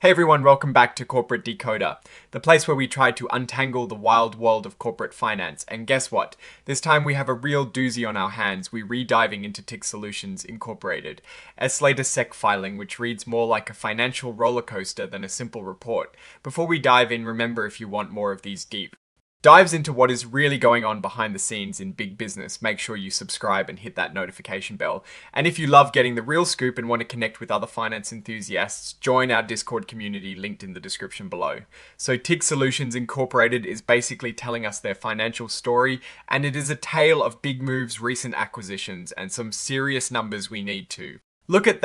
Hey everyone, welcome back to Corporate Decoder, the place where we try to untangle the wild world of corporate finance. And guess what? This time we have a real doozy on our hands. We're re-diving into TIC Solutions Incorporated, S latest SEC filing, which reads more like a financial roller coaster than a simple report. Before we dive in, remember if you want more of these deep dives into what is really going on behind the scenes in big business, make sure you subscribe and hit that notification bell. And if you love getting the real scoop and want to connect with other finance enthusiasts, join our Discord community linked in the description below. So TIC Solutions Incorporated is basically telling us their financial story, and it is a tale of big moves, recent acquisitions, and some serious numbers we need to look at.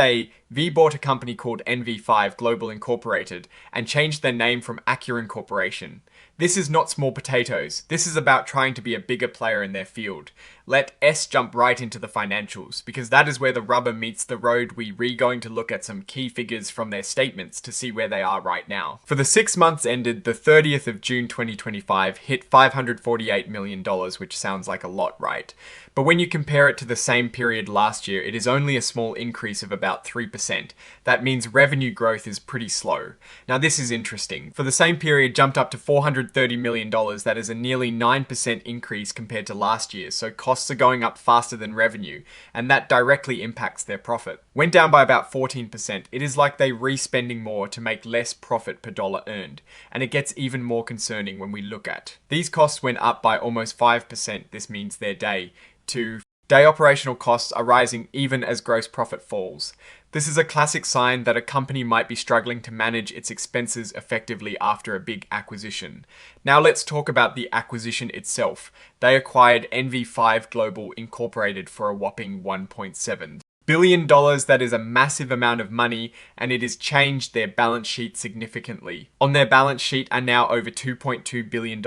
V bought a company called NV5 Global Incorporated and changed their name from Accession Corporation. This is not small potatoes. This is about trying to be a bigger player in their field. Let S jump right into the financials, because that is where the rubber meets the road. We're going to look at some key figures from their statements to see where they are right now. For the 6 months ended the 30th of June 2025, hit $548 million, which sounds like a lot, right? But when you compare it to the same period last year, it is only a small increase of about 3%. That means revenue growth is pretty slow. Now this is interesting. For the same period, jumped up to $430 million. That is a nearly 9% increase compared to last year. So costs are going up faster than revenue, and that directly impacts their profit. Went down by about 14%. It is like they re-spending more to make less profit per dollar earned. And it gets even more concerning when we look at these costs went up by almost 5%. This means their day operational costs are rising even as gross profit falls. This is a classic sign that a company might be struggling to manage its expenses effectively after a big acquisition. Now let's talk about the acquisition itself. They acquired NV5 Global Incorporated for a whopping $1.7 billion. That is a massive amount of money, and it has changed their balance sheet significantly. On their balance sheet are now over $2.2 billion.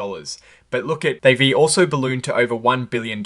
But look at, they've also ballooned to over $1 billion.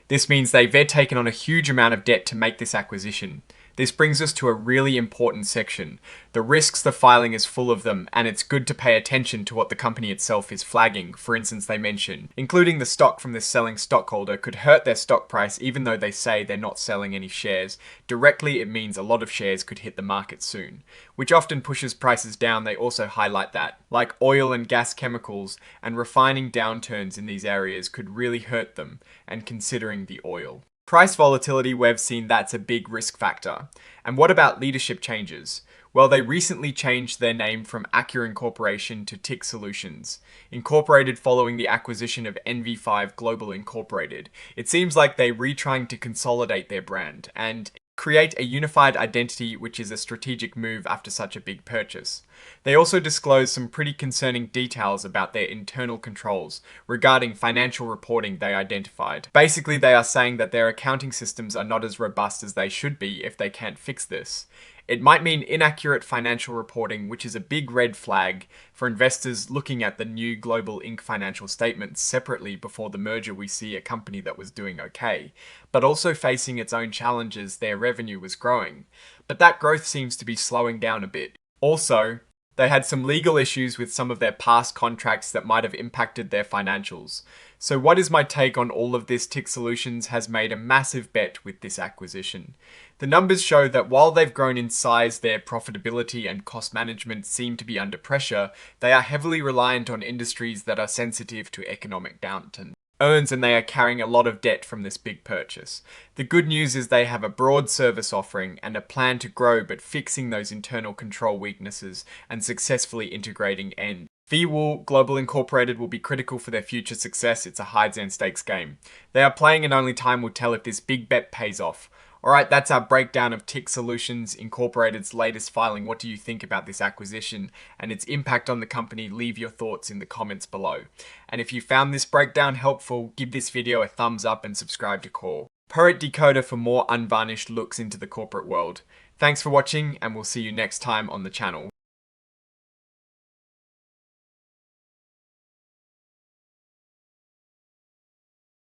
This means they've taken on a huge amount of debt to make this acquisition. This brings us to a really important section. The risks, the filing is full of them, and it's good to pay attention to what the company itself is flagging. For instance, they mention including the stock from this selling stockholder could hurt their stock price even though they say they're not selling any shares. Directly, it means a lot of shares could hit the market soon, which often pushes prices down. They also highlight that, like oil and gas chemicals and refining, downturns in these areas could really hurt them, and considering the oil price volatility, we've seen that's a big risk factor. And what about leadership changes? Well, they recently changed their name from Accession Corporation to TIC Solutions Incorporated following the acquisition of NV5 Global Incorporated. It seems like they're retrying to consolidate their brand and create a unified identity, which is a strategic move after such a big purchase. They also disclosed some pretty concerning details about their internal controls regarding financial reporting they identified. Basically, they are saying that their accounting systems are not as robust as they should be if they can't fix this. It might mean inaccurate financial reporting, which is a big red flag for investors looking at the new Global Inc. financial statements separately. Before the merger, we see a company that was doing okay, but also facing its own challenges. Their revenue was growing, but that growth seems to be slowing down a bit. Also, they had some legal issues with some of their past contracts that might have impacted their financials. So what is my take on all of this? TIC Solutions has made a massive bet with this acquisition. The numbers show that while they've grown in size, their profitability and cost management seem to be under pressure. They are heavily reliant on industries that are sensitive to economic downturn and they are carrying a lot of debt from this big purchase. The good news is they have a broad service offering and a plan to grow, but fixing those internal control weaknesses and successfully integrating NV Global Incorporated will be critical for their future success. It's a hides and stakes game. They are playing, and only time will tell if this big bet pays off. Alright, that's our breakdown of TIC Solutions Incorporated's latest filing. What do you think about this acquisition and its impact on the company? Leave your thoughts in the comments below. And if you found this breakdown helpful, give this video a thumbs up and subscribe to Corporate Decoder for more unvarnished looks into the corporate world. Thanks for watching, and we'll see you next time on the channel.